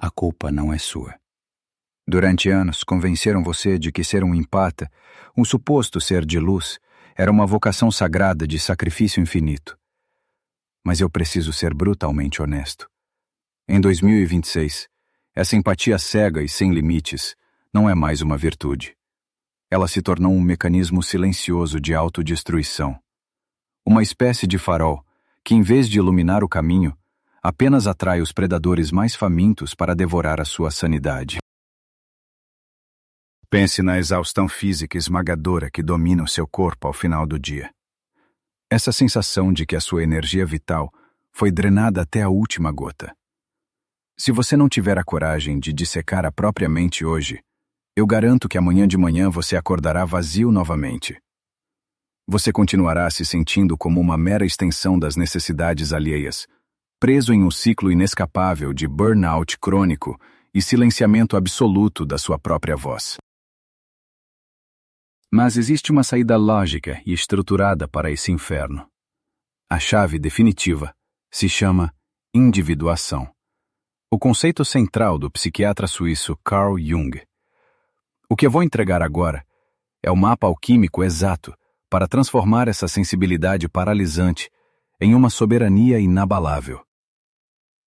a culpa não é sua. Durante anos, convenceram você de que ser um empata, um suposto ser de luz, era uma vocação sagrada de sacrifício infinito. Mas eu preciso ser brutalmente honesto. Em 2026, essa empatia cega e sem limites não é mais uma virtude. Ela se tornou um mecanismo silencioso de autodestruição. Uma espécie de farol que, em vez de iluminar o caminho, apenas atrai os predadores mais famintos para devorar a sua sanidade. Pense na exaustão física esmagadora que domina o seu corpo ao final do dia. Essa sensação de que a sua energia vital foi drenada até a última gota. Se você não tiver a coragem de dissecar a própria mente hoje, eu garanto que amanhã de manhã você acordará vazio novamente. Você continuará se sentindo como uma mera extensão das necessidades alheias, preso em um ciclo inescapável de burnout crônico e silenciamento absoluto da sua própria voz. Mas existe uma saída lógica e estruturada para esse inferno. A chave definitiva se chama individuação. O conceito central do psiquiatra suíço Carl Jung. O que eu vou entregar agora é o mapa alquímico exato para transformar essa sensibilidade paralisante em uma soberania inabalável.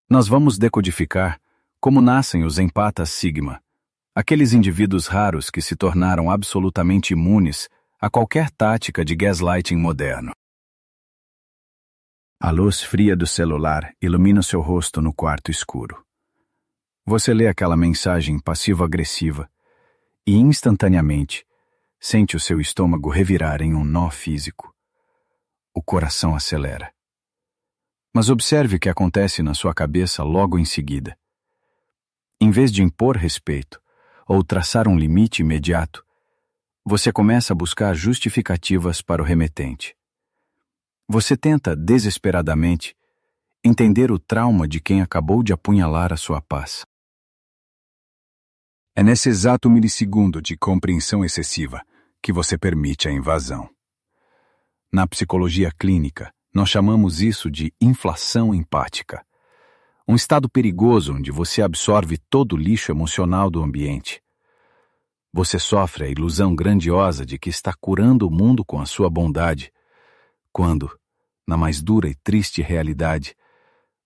Nós vamos decodificar como nascem os empatas sigma, aqueles indivíduos raros que se tornaram absolutamente imunes a qualquer tática de gaslighting moderno. A luz fria do celular ilumina seu rosto no quarto escuro. Você lê aquela mensagem passivo-agressiva e, instantaneamente, sente o seu estômago revirar em um nó físico. O coração acelera. Mas observe o que acontece na sua cabeça logo em seguida. Em vez de impor respeito ou traçar um limite imediato, você começa a buscar justificativas para o remetente. Você tenta, desesperadamente, entender o trauma de quem acabou de apunhalar a sua paz. É nesse exato milissegundo de compreensão excessiva que você permite a invasão. Na psicologia clínica, nós chamamos isso de inflação empática. Um estado perigoso onde você absorve todo o lixo emocional do ambiente. Você sofre a ilusão grandiosa de que está curando o mundo com a sua bondade, quando, na mais dura e triste realidade,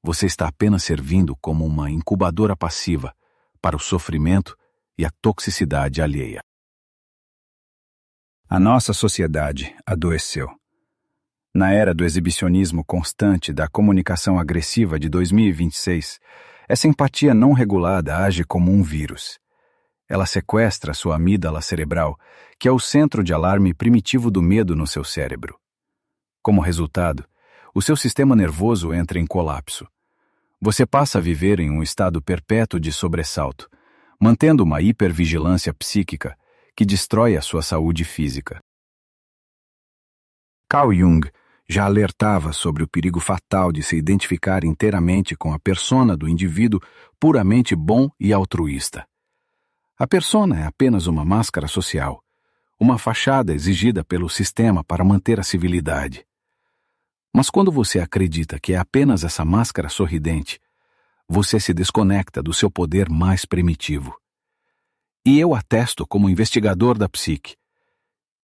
você está apenas servindo como uma incubadora passiva para o sofrimento e a toxicidade alheia. A nossa sociedade adoeceu. Na era do exibicionismo constante da comunicação agressiva de 2026, essa empatia não regulada age como um vírus. Ela sequestra sua amígdala cerebral, que é o centro de alarme primitivo do medo no seu cérebro. Como resultado, o seu sistema nervoso entra em colapso. Você passa a viver em um estado perpétuo de sobressalto, mantendo uma hipervigilância psíquica que destrói a sua saúde física. Carl Jung já alertava sobre o perigo fatal de se identificar inteiramente com a persona do indivíduo puramente bom e altruísta. A persona é apenas uma máscara social, uma fachada exigida pelo sistema para manter a civilidade. Mas quando você acredita que é apenas essa máscara sorridente, você se desconecta do seu poder mais primitivo. E eu atesto como investigador da psique.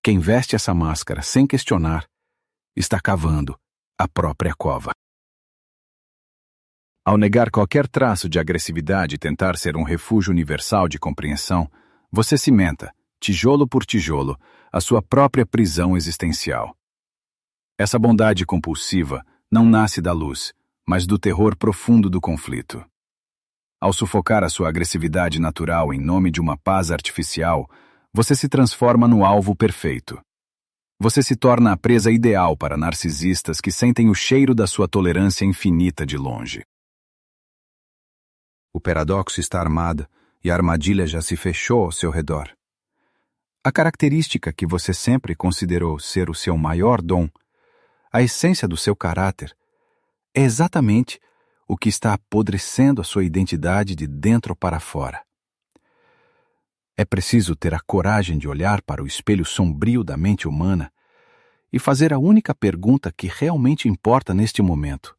Quem veste essa máscara sem questionar está cavando a própria cova. Ao negar qualquer traço de agressividade e tentar ser um refúgio universal de compreensão, você cimenta, tijolo por tijolo, a sua própria prisão existencial. Essa bondade compulsiva não nasce da luz, mas do terror profundo do conflito. Ao sufocar a sua agressividade natural em nome de uma paz artificial, você se transforma no alvo perfeito. Você se torna a presa ideal para narcisistas que sentem o cheiro da sua tolerância infinita de longe. O paradoxo está armado e a armadilha já se fechou ao seu redor. A característica que você sempre considerou ser o seu maior dom, a essência do seu caráter, é exatamente o que está apodrecendo a sua identidade de dentro para fora. É preciso ter a coragem de olhar para o espelho sombrio da mente humana e fazer a única pergunta que realmente importa neste momento.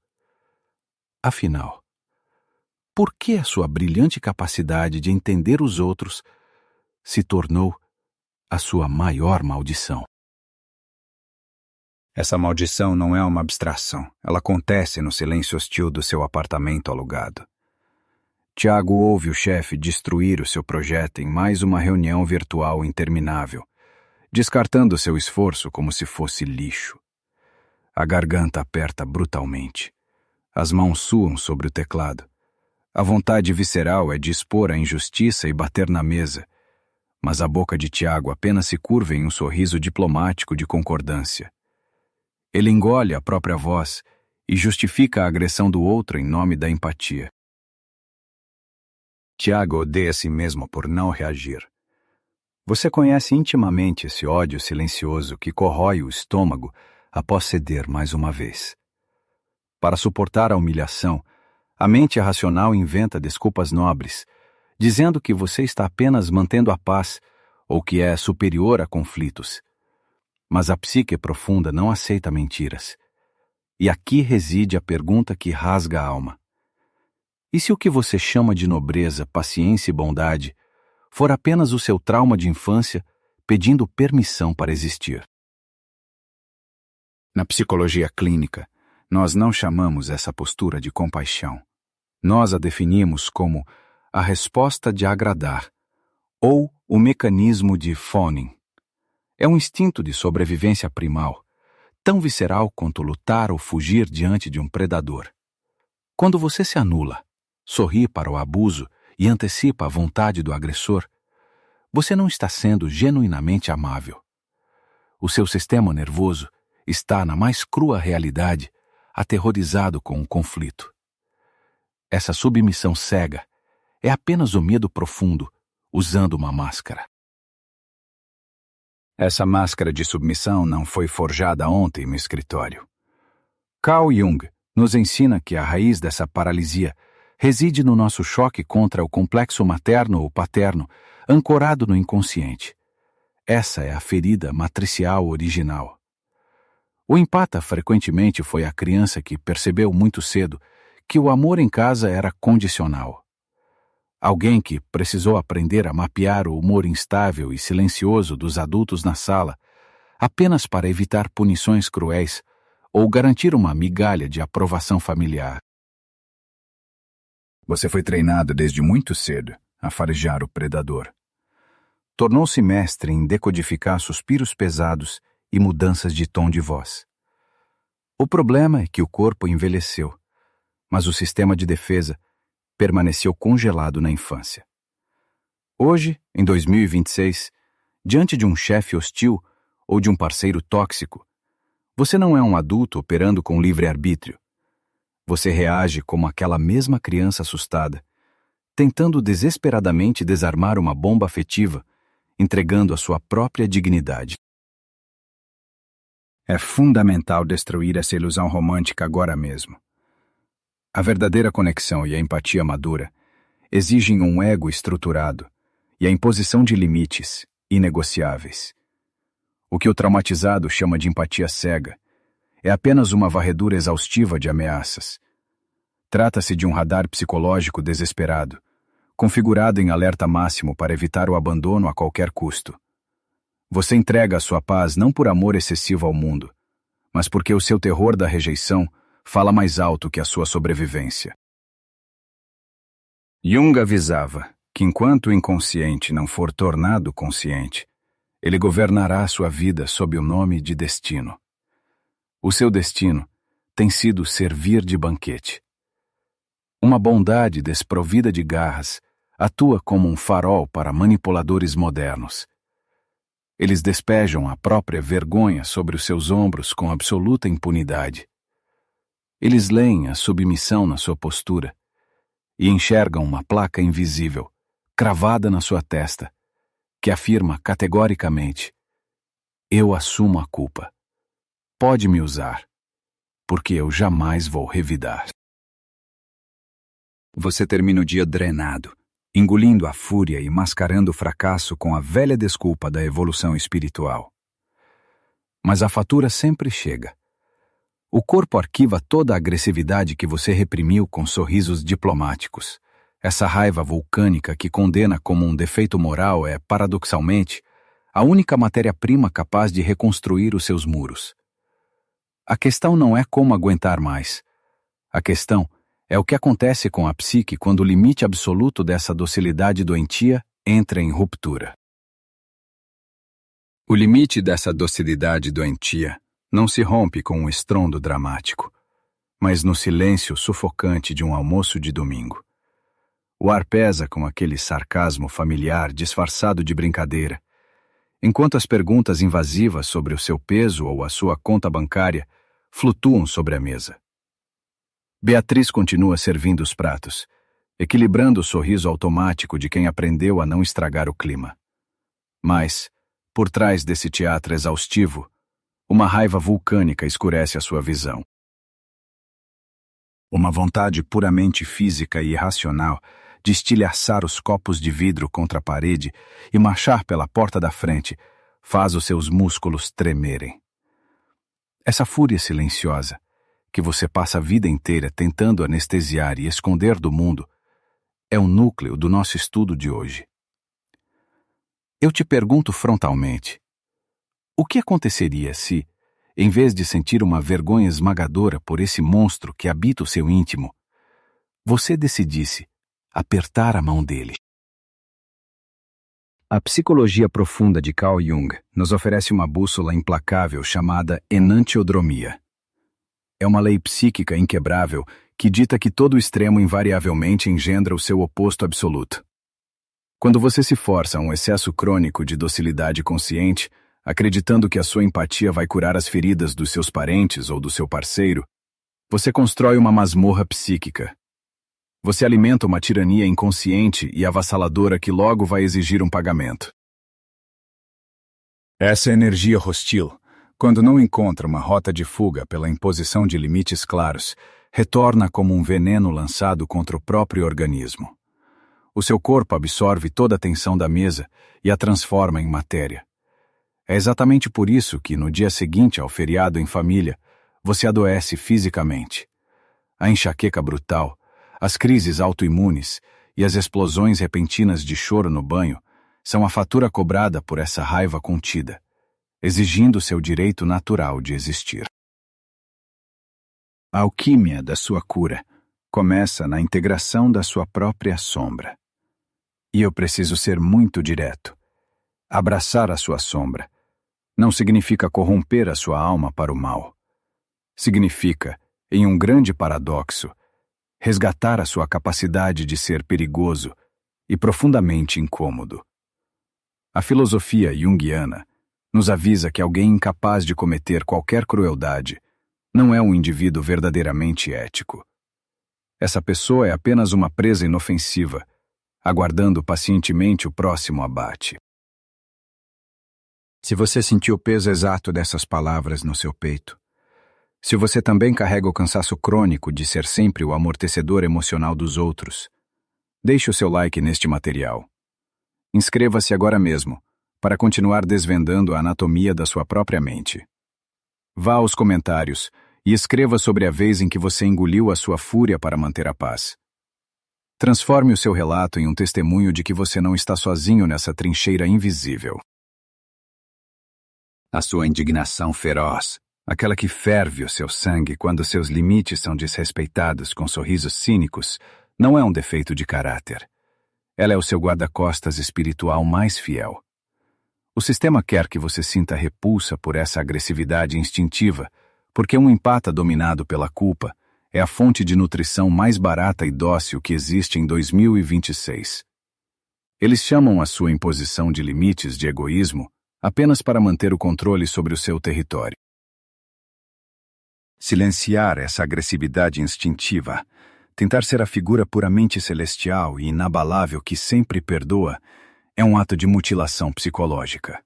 Afinal, por que a sua brilhante capacidade de entender os outros se tornou a sua maior maldição. Essa maldição não é uma abstração. Ela acontece no silêncio hostil do seu apartamento alugado. Tiago ouve o chefe destruir o seu projeto em mais uma reunião virtual interminável, descartando seu esforço como se fosse lixo. A garganta aperta brutalmente. As mãos suam sobre o teclado. A vontade visceral é de expor a injustiça e bater na mesa, mas a boca de Tiago apenas se curva em um sorriso diplomático de concordância. Ele engole a própria voz e justifica a agressão do outro em nome da empatia. Tiago odeia a si mesmo por não reagir. Você conhece intimamente esse ódio silencioso que corrói o estômago após ceder mais uma vez. Para suportar a humilhação, a mente racional inventa desculpas nobres, dizendo que você está apenas mantendo a paz ou que é superior a conflitos. Mas a psique profunda não aceita mentiras. E aqui reside a pergunta que rasga a alma. E se o que você chama de nobreza, paciência e bondade for apenas o seu trauma de infância pedindo permissão para existir? Na psicologia clínica, nós não chamamos essa postura de compaixão. Nós a definimos como a resposta de agradar ou o mecanismo de Fawning. É um instinto de sobrevivência primal, tão visceral quanto lutar ou fugir diante de um predador. Quando você se anula, sorri para o abuso e antecipa a vontade do agressor, você não está sendo genuinamente amável. O seu sistema nervoso está na mais crua realidade, aterrorizado com o conflito. Essa submissão cega é apenas o medo profundo, usando uma máscara. Essa máscara de submissão não foi forjada ontem no escritório. Carl Jung nos ensina que a raiz dessa paralisia reside no nosso choque contra o complexo materno ou paterno, ancorado no inconsciente. Essa é a ferida matricial original. O empata frequentemente foi a criança que percebeu muito cedo que o amor em casa era condicional. Alguém que precisou aprender a mapear o humor instável e silencioso dos adultos na sala, apenas para evitar punições cruéis ou garantir uma migalha de aprovação familiar. Você foi treinado desde muito cedo a farejar o predador. Tornou-se mestre em decodificar suspiros pesados e mudanças de tom de voz. O problema é que o corpo envelheceu, mas o sistema de defesa permaneceu congelado na infância. Hoje, em 2026, diante de um chefe hostil ou de um parceiro tóxico, você não é um adulto operando com livre-arbítrio. Você reage como aquela mesma criança assustada, tentando desesperadamente desarmar uma bomba afetiva, entregando a sua própria dignidade. É fundamental destruir essa ilusão romântica agora mesmo. A verdadeira conexão e a empatia madura exigem um ego estruturado e a imposição de limites inegociáveis. O que o traumatizado chama de empatia cega é apenas uma varredura exaustiva de ameaças. Trata-se de um radar psicológico desesperado, configurado em alerta máximo para evitar o abandono a qualquer custo. Você entrega a sua paz não por amor excessivo ao mundo, mas porque o seu terror da rejeição fala mais alto que a sua sobrevivência. Jung avisava que enquanto o inconsciente não for tornado consciente, ele governará a sua vida sob o nome de destino. O seu destino tem sido servir de banquete. Uma bondade desprovida de garras atua como um farol para manipuladores modernos. Eles despejam a própria vergonha sobre os seus ombros com absoluta impunidade. Eles leem a submissão na sua postura e enxergam uma placa invisível, cravada na sua testa, que afirma categoricamente: eu assumo a culpa. Pode me usar, porque eu jamais vou revidar. Você termina o dia drenado, engolindo a fúria e mascarando o fracasso com a velha desculpa da evolução espiritual. Mas a fatura sempre chega. O corpo arquiva toda a agressividade que você reprimiu com sorrisos diplomáticos, Essa raiva vulcânica que condena como um defeito moral é, paradoxalmente, a única matéria-prima capaz de reconstruir os seus muros. A questão não é como aguentar mais. A questão é o que acontece com a psique quando o limite absoluto dessa docilidade doentia entra em ruptura. O limite dessa docilidade doentia não se rompe com um estrondo dramático, mas no silêncio sufocante de um almoço de domingo. O ar pesa com aquele sarcasmo familiar disfarçado de brincadeira, enquanto as perguntas invasivas sobre o seu peso ou a sua conta bancária flutuam sobre a mesa. Beatriz continua servindo os pratos, equilibrando o sorriso automático de quem aprendeu a não estragar o clima. Mas, por trás desse teatro exaustivo, uma raiva vulcânica escurece a sua visão. Uma vontade puramente física e irracional de estilhaçar os copos de vidro contra a parede e marchar pela porta da frente faz os seus músculos tremerem. Essa fúria silenciosa, que você passa a vida inteira tentando anestesiar e esconder do mundo, é o núcleo do nosso estudo de hoje. Eu te pergunto frontalmente, o que aconteceria se, em vez de sentir uma vergonha esmagadora por esse monstro que habita o seu íntimo, você decidisse apertar a mão dele? A psicologia profunda de Carl Jung nos oferece uma bússola implacável chamada enantiodromia. É uma lei psíquica inquebrável que dita que todo extremo invariavelmente engendra o seu oposto absoluto. Quando você se força a um excesso crônico de docilidade consciente, acreditando que a sua empatia vai curar as feridas dos seus parentes ou do seu parceiro, você constrói uma masmorra psíquica. Você alimenta uma tirania inconsciente e avassaladora que logo vai exigir um pagamento. Essa energia hostil, quando não encontra uma rota de fuga pela imposição de limites claros, retorna como um veneno lançado contra o próprio organismo. O seu corpo absorve toda a tensão da mesa e a transforma em matéria. É exatamente por isso que, no dia seguinte ao feriado em família, você adoece fisicamente. A enxaqueca brutal, as crises autoimunes e as explosões repentinas de choro no banho são a fatura cobrada por essa raiva contida, exigindo seu direito natural de existir. A alquímia da sua cura começa na integração da sua própria sombra. E eu preciso ser muito direto. Abraçar a sua sombra não significa corromper a sua alma para o mal. Significa, em um grande paradoxo, resgatar a sua capacidade de ser perigoso e profundamente incômodo. A filosofia junguiana nos avisa que alguém incapaz de cometer qualquer crueldade não é um indivíduo verdadeiramente ético. Essa pessoa é apenas uma presa inofensiva, aguardando pacientemente o próximo abate. Se você sentiu o peso exato dessas palavras no seu peito, se você também carrega o cansaço crônico de ser sempre o amortecedor emocional dos outros, deixe o seu like neste material. Inscreva-se agora mesmo, para continuar desvendando a anatomia da sua própria mente. Vá aos comentários e escreva sobre a vez em que você engoliu a sua fúria para manter a paz. Transforme o seu relato em um testemunho de que você não está sozinho nessa trincheira invisível. A sua indignação feroz, aquela que ferve o seu sangue quando seus limites são desrespeitados com sorrisos cínicos, não é um defeito de caráter. Ela é o seu guarda-costas espiritual mais fiel. O sistema quer que você sinta repulsa por essa agressividade instintiva, porque um empata dominado pela culpa é a fonte de nutrição mais barata e dócil que existe em 2026. Eles chamam a sua imposição de limites de egoísmo apenas para manter o controle sobre o seu território. Silenciar essa agressividade instintiva, tentar ser a figura puramente celestial e inabalável que sempre perdoa, é um ato de mutilação psicológica.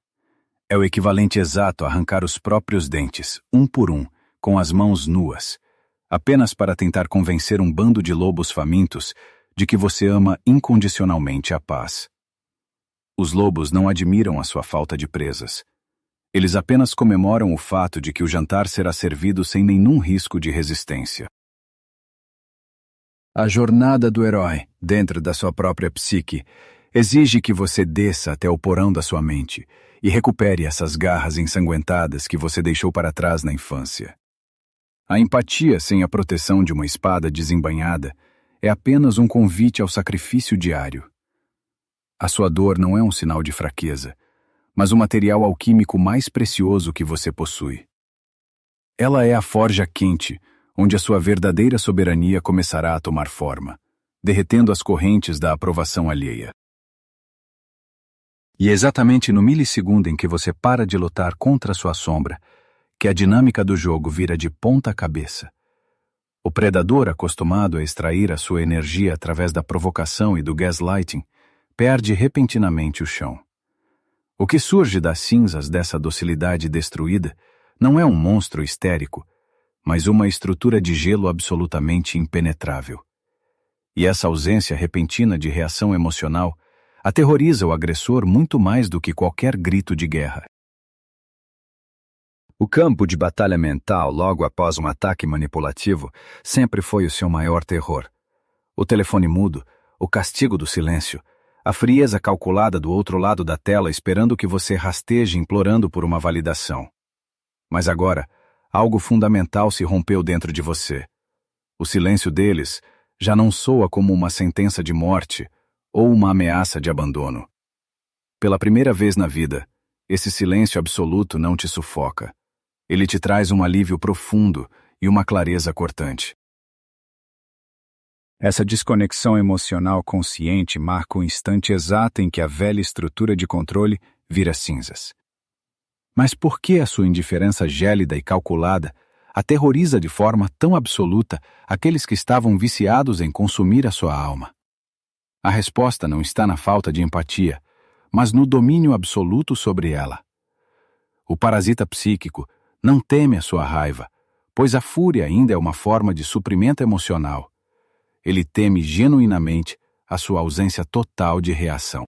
É o equivalente exato a arrancar os próprios dentes, um por um, com as mãos nuas, apenas para tentar convencer um bando de lobos famintos de que você ama incondicionalmente a paz. Os lobos não admiram a sua falta de presas. Eles apenas comemoram o fato de que o jantar será servido sem nenhum risco de resistência. A jornada do herói, dentro da sua própria psique, exige que você desça até o porão da sua mente e recupere essas garras ensanguentadas que você deixou para trás na infância. A empatia sem a proteção de uma espada desembainhada é apenas um convite ao sacrifício diário. A sua dor não é um sinal de fraqueza, mas o material alquímico mais precioso que você possui. Ela é a forja quente, onde a sua verdadeira soberania começará a tomar forma, derretendo as correntes da aprovação alheia. E é exatamente no milissegundo em que você para de lutar contra sua sombra, que a dinâmica do jogo vira de ponta cabeça. O predador, acostumado a extrair a sua energia através da provocação e do gaslighting, perde repentinamente o chão. O que surge das cinzas dessa docilidade destruída não é um monstro histérico, mas uma estrutura de gelo absolutamente impenetrável. E essa ausência repentina de reação emocional aterroriza o agressor muito mais do que qualquer grito de guerra. O campo de batalha mental logo após um ataque manipulativo sempre foi o seu maior terror. O telefone mudo, o castigo do silêncio, a frieza calculada do outro lado da tela esperando que você rasteje implorando por uma validação. Mas agora, algo fundamental se rompeu dentro de você. O silêncio deles já não soa como uma sentença de morte ou uma ameaça de abandono. Pela primeira vez na vida, esse silêncio absoluto não te sufoca. Ele te traz um alívio profundo e uma clareza cortante. Essa desconexão emocional consciente marca o instante exato em que a velha estrutura de controle vira cinzas. Mas por que a sua indiferença gélida e calculada aterroriza de forma tão absoluta aqueles que estavam viciados em consumir a sua alma? A resposta não está na falta de empatia, mas no domínio absoluto sobre ela. O parasita psíquico não teme a sua raiva, pois a fúria ainda é uma forma de suprimento emocional. Ele teme genuinamente a sua ausência total de reação.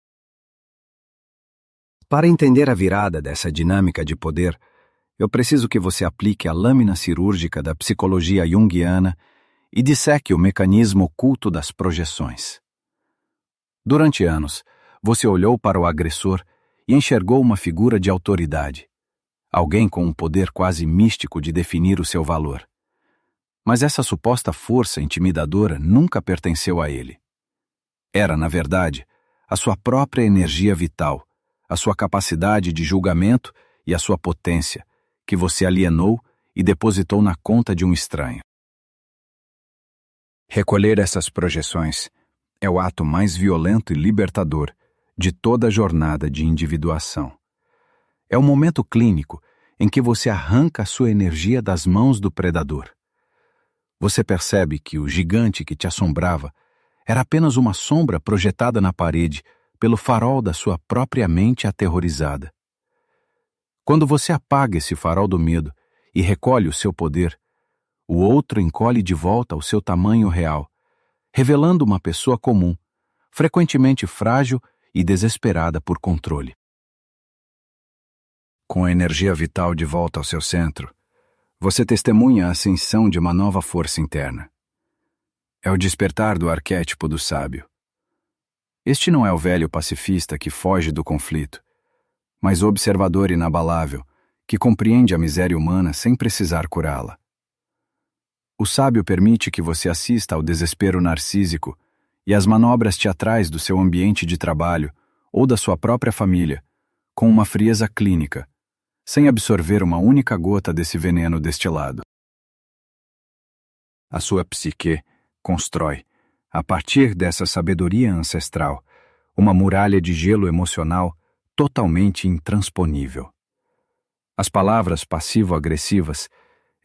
Para entender a virada dessa dinâmica de poder, eu preciso que você aplique a lâmina cirúrgica da psicologia junguiana e disseque o mecanismo oculto das projeções. Durante anos, você olhou para o agressor e enxergou uma figura de autoridade, alguém com um poder quase místico de definir o seu valor. Mas essa suposta força intimidadora nunca pertenceu a ele. Era, na verdade, a sua própria energia vital, a sua capacidade de julgamento e a sua potência, que você alienou e depositou na conta de um estranho. Recolher essas projeções é o ato mais violento e libertador de toda a jornada de individuação. É o momento clínico em que você arranca a sua energia das mãos do predador. Você percebe que o gigante que te assombrava era apenas uma sombra projetada na parede pelo farol da sua própria mente aterrorizada. Quando você apaga esse farol do medo e recolhe o seu poder, o outro encolhe de volta ao seu tamanho real, revelando uma pessoa comum, frequentemente frágil e desesperada por controle. Com a energia vital de volta ao seu centro, você testemunha a ascensão de uma nova força interna. É o despertar do arquétipo do sábio. Este não é o velho pacifista que foge do conflito, mas o observador inabalável que compreende a miséria humana sem precisar curá-la. O sábio permite que você assista ao desespero narcísico e às manobras teatrais do seu ambiente de trabalho ou da sua própria família, com uma frieza clínica, sem absorver uma única gota desse veneno destilado. A sua psique constrói, a partir dessa sabedoria ancestral, uma muralha de gelo emocional totalmente intransponível. As palavras passivo-agressivas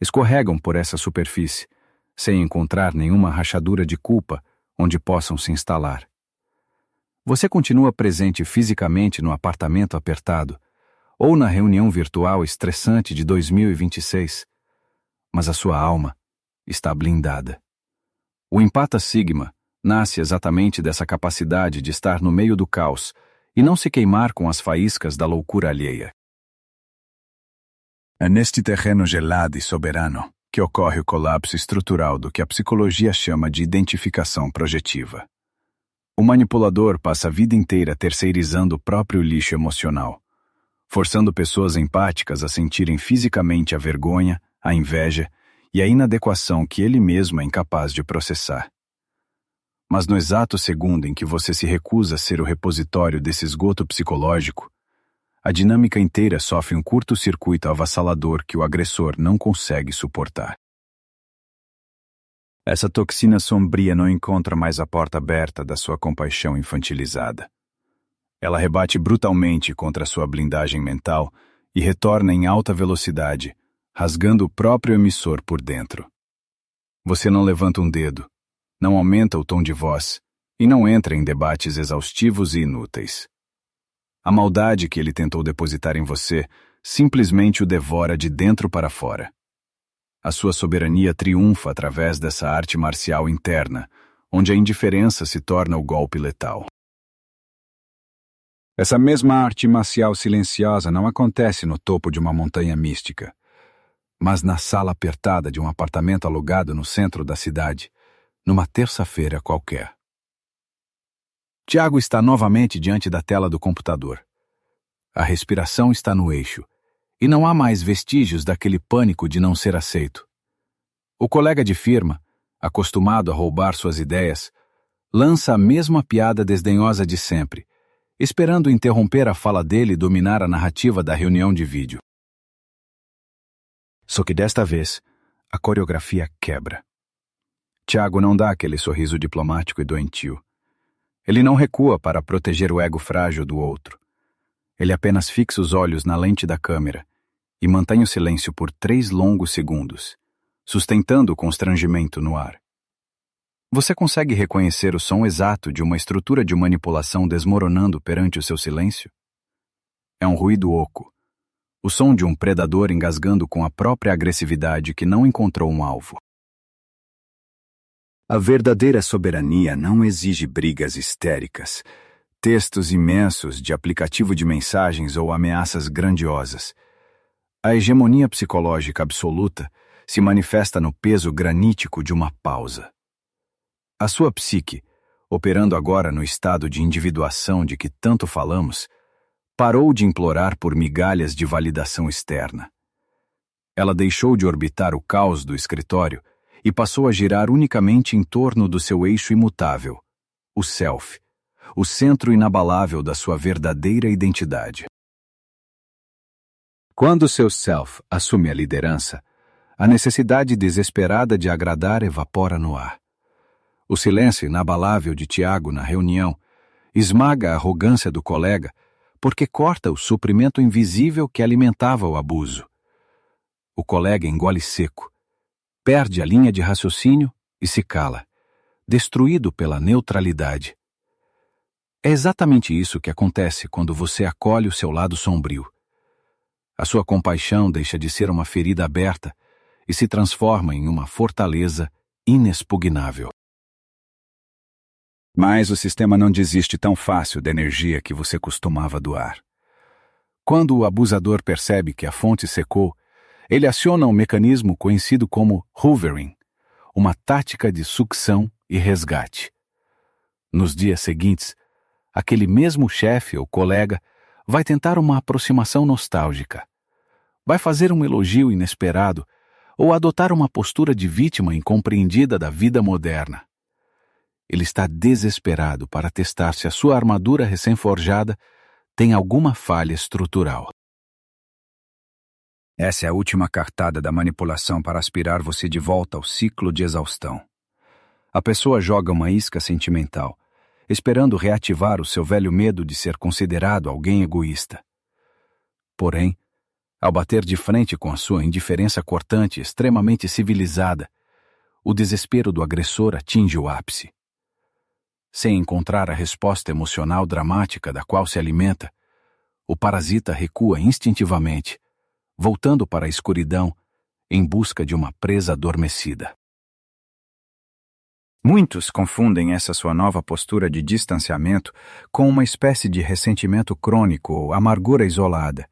escorregam por essa superfície, sem encontrar nenhuma rachadura de culpa onde possam se instalar. Você continua presente fisicamente no apartamento apertado, ou na reunião virtual estressante de 2026, mas a sua alma está blindada. O empata sigma nasce exatamente dessa capacidade de estar no meio do caos e não se queimar com as faíscas da loucura alheia. É neste terreno gelado e soberano que ocorre o colapso estrutural do que a psicologia chama de identificação projetiva. O manipulador passa a vida inteira terceirizando o próprio lixo emocional, forçando pessoas empáticas a sentirem fisicamente a vergonha, a inveja e a inadequação que ele mesmo é incapaz de processar. Mas no exato segundo em que você se recusa a ser o repositório desse esgoto psicológico, a dinâmica inteira sofre um curto-circuito avassalador que o agressor não consegue suportar. Essa toxina sombria não encontra mais a porta aberta da sua compaixão infantilizada. Ela rebate brutalmente contra sua blindagem mental e retorna em alta velocidade, rasgando o próprio emissor por dentro. Você não levanta um dedo, não aumenta o tom de voz e não entra em debates exaustivos e inúteis. A maldade que ele tentou depositar em você simplesmente o devora de dentro para fora. A sua soberania triunfa através dessa arte marcial interna, onde a indiferença se torna o golpe letal. Essa mesma arte marcial silenciosa não acontece no topo de uma montanha mística, mas na sala apertada de um apartamento alugado no centro da cidade, numa terça-feira qualquer. Tiago está novamente diante da tela do computador. A respiração está no eixo, e não há mais vestígios daquele pânico de não ser aceito. O colega de firma, acostumado a roubar suas ideias, lança a mesma piada desdenhosa de sempre, esperando interromper a fala dele e dominar a narrativa da reunião de vídeo. Só que desta vez, a coreografia quebra. Tiago não dá aquele sorriso diplomático e doentio. Ele não recua para proteger o ego frágil do outro. Ele apenas fixa os olhos na lente da câmera e mantém o silêncio por 3 longos segundos, sustentando o constrangimento no ar. Você consegue reconhecer o som exato de uma estrutura de manipulação desmoronando perante o seu silêncio? É um ruído oco, o som de um predador engasgando com a própria agressividade que não encontrou um alvo. A verdadeira soberania não exige brigas histéricas, textos imensos de aplicativo de mensagens ou ameaças grandiosas. A hegemonia psicológica absoluta se manifesta no peso granítico de uma pausa. A sua psique, operando agora no estado de individuação de que tanto falamos, parou de implorar por migalhas de validação externa. Ela deixou de orbitar o caos do escritório e passou a girar unicamente em torno do seu eixo imutável, o self, o centro inabalável da sua verdadeira identidade. Quando seu self assume a liderança, a necessidade desesperada de agradar evapora no ar. O silêncio inabalável de Tiago na reunião esmaga a arrogância do colega porque corta o suprimento invisível que alimentava o abuso. O colega engole seco, perde a linha de raciocínio e se cala, destruído pela neutralidade. É exatamente isso que acontece quando você acolhe o seu lado sombrio. A sua compaixão deixa de ser uma ferida aberta e se transforma em uma fortaleza inexpugnável. Mas o sistema não desiste tão fácil da energia que você costumava doar. Quando o abusador percebe que a fonte secou, ele aciona um mecanismo conhecido como hoovering, uma tática de sucção e resgate. Nos dias seguintes, aquele mesmo chefe ou colega vai tentar uma aproximação nostálgica. Vai fazer um elogio inesperado ou adotar uma postura de vítima incompreendida da vida moderna. Ele está desesperado para testar se a sua armadura recém-forjada tem alguma falha estrutural. Essa é a última cartada da manipulação para aspirar você de volta ao ciclo de exaustão. A pessoa joga uma isca sentimental, esperando reativar o seu velho medo de ser considerado alguém egoísta. Porém, ao bater de frente com a sua indiferença cortante extremamente civilizada, o desespero do agressor atinge o ápice. Sem encontrar a resposta emocional dramática da qual se alimenta, o parasita recua instintivamente, voltando para a escuridão em busca de uma presa adormecida. Muitos confundem essa sua nova postura de distanciamento com uma espécie de ressentimento crônico ou amargura isolada.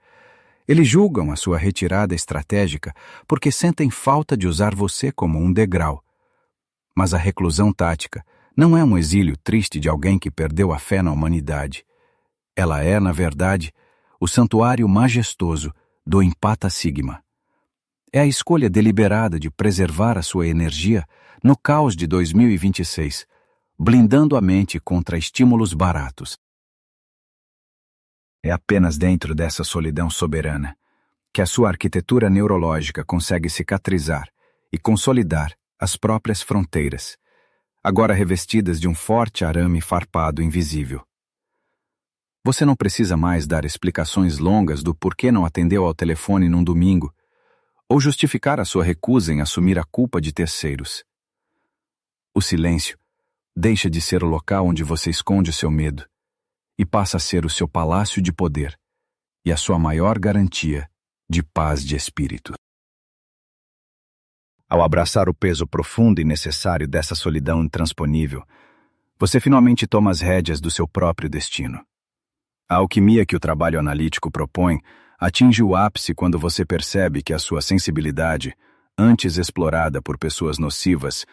Eles julgam a sua retirada estratégica porque sentem falta de usar você como um degrau. Mas a reclusão tática não é um exílio triste de alguém que perdeu a fé na humanidade. Ela é, na verdade, o santuário majestoso do Empata Sigma. É a escolha deliberada de preservar a sua energia no caos de 2026, blindando a mente contra estímulos baratos. É apenas dentro dessa solidão soberana que a sua arquitetura neurológica consegue cicatrizar e consolidar as próprias fronteiras, agora revestidas de um forte arame farpado invisível. Você não precisa mais dar explicações longas do porquê não atendeu ao telefone num domingo, ou justificar a sua recusa em assumir a culpa de terceiros. O silêncio deixa de ser o local onde você esconde o seu medo e passa a ser o seu palácio de poder e a sua maior garantia de paz de espírito. Ao abraçar o peso profundo e necessário dessa solidão intransponível, você finalmente toma as rédeas do seu próprio destino. A alquimia que o trabalho analítico propõe atinge o ápice quando você percebe que a sua sensibilidade, antes explorada por pessoas nocivas,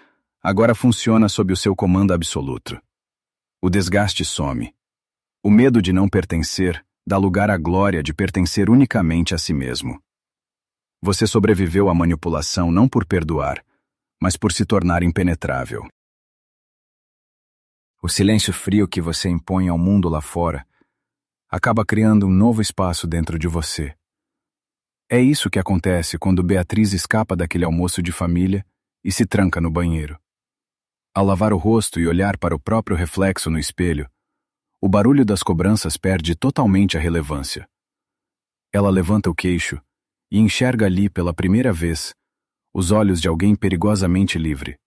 agora funciona sob o seu comando absoluto. O desgaste some. O medo de não pertencer dá lugar à glória de pertencer unicamente a si mesmo. Você sobreviveu à manipulação não por perdoar, mas por se tornar impenetrável. O silêncio frio que você impõe ao mundo lá fora acaba criando um novo espaço dentro de você. É isso que acontece quando Beatriz escapa daquele almoço de família e se tranca no banheiro. Ao lavar o rosto e olhar para o próprio reflexo no espelho, o barulho das cobranças perde totalmente a relevância. Ela levanta o queixo e enxerga ali pela primeira vez os olhos de alguém perigosamente livre.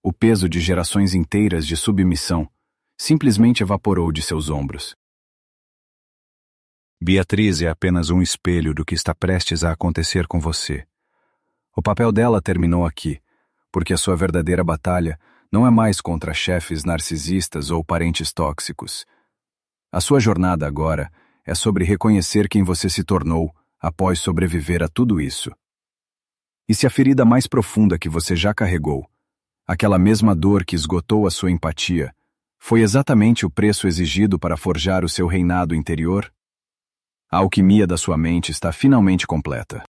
O peso de gerações inteiras de submissão simplesmente evaporou de seus ombros. Beatriz é apenas um espelho do que está prestes a acontecer com você. O papel dela terminou aqui, porque a sua verdadeira batalha não é mais contra chefes narcisistas ou parentes tóxicos. A sua jornada agora é sobre reconhecer quem você se tornou após sobreviver a tudo isso. E se a ferida mais profunda que você já carregou, aquela mesma dor que esgotou a sua empatia, foi exatamente o preço exigido para forjar o seu reinado interior? A alquimia da sua mente está finalmente completa.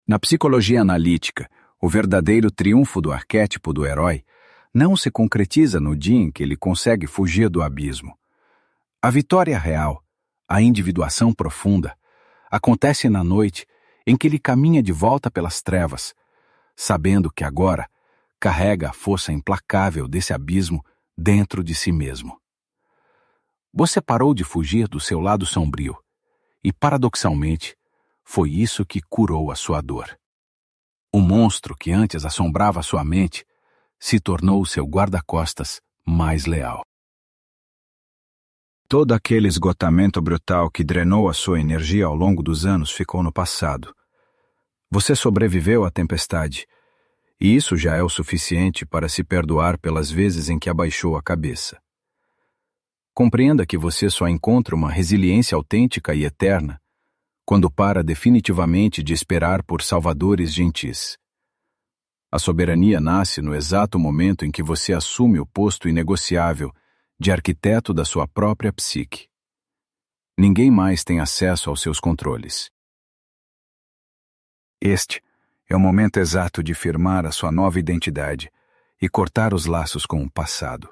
Na psicologia analítica, o verdadeiro triunfo do arquétipo do herói não se concretiza no dia em que ele consegue fugir do abismo. A vitória real, a individuação profunda, acontece na noite em que ele caminha de volta pelas trevas, sabendo que agora carrega a força implacável desse abismo dentro de si mesmo. Você parou de fugir do seu lado sombrio e, paradoxalmente, foi isso que curou a sua dor. O monstro que antes assombrava sua mente se tornou o seu guarda-costas mais leal. Todo aquele esgotamento brutal que drenou a sua energia ao longo dos anos ficou no passado. Você sobreviveu à tempestade, e isso já é o suficiente para se perdoar pelas vezes em que abaixou a cabeça. Compreenda que você só encontra uma resiliência autêntica e eterna quando para definitivamente de esperar por salvadores gentis. A soberania nasce no exato momento em que você assume o posto inegociável de arquiteto da sua própria psique. Ninguém mais tem acesso aos seus controles. Este é o momento exato de firmar a sua nova identidade e cortar os laços com o passado.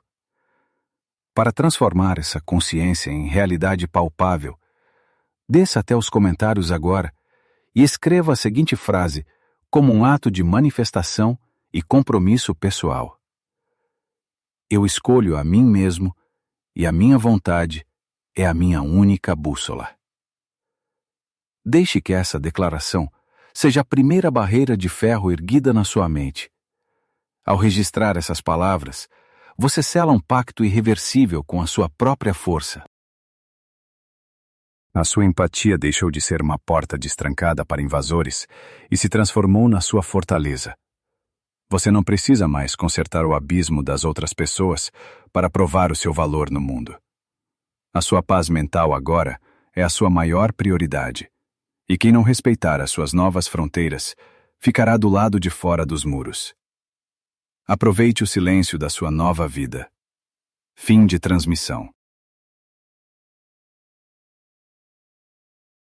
Para transformar essa consciência em realidade palpável, desça até os comentários agora e escreva a seguinte frase como um ato de manifestação e compromisso pessoal. Eu escolho a mim mesmo e a minha vontade é a minha única bússola. Deixe que essa declaração seja a primeira barreira de ferro erguida na sua mente. Ao registrar essas palavras, você sela um pacto irreversível com a sua própria força. A sua empatia deixou de ser uma porta destrancada para invasores e se transformou na sua fortaleza. Você não precisa mais consertar o abismo das outras pessoas para provar o seu valor no mundo. A sua paz mental agora é a sua maior prioridade. E quem não respeitar as suas novas fronteiras ficará do lado de fora dos muros. Aproveite o silêncio da sua nova vida. Fim de transmissão.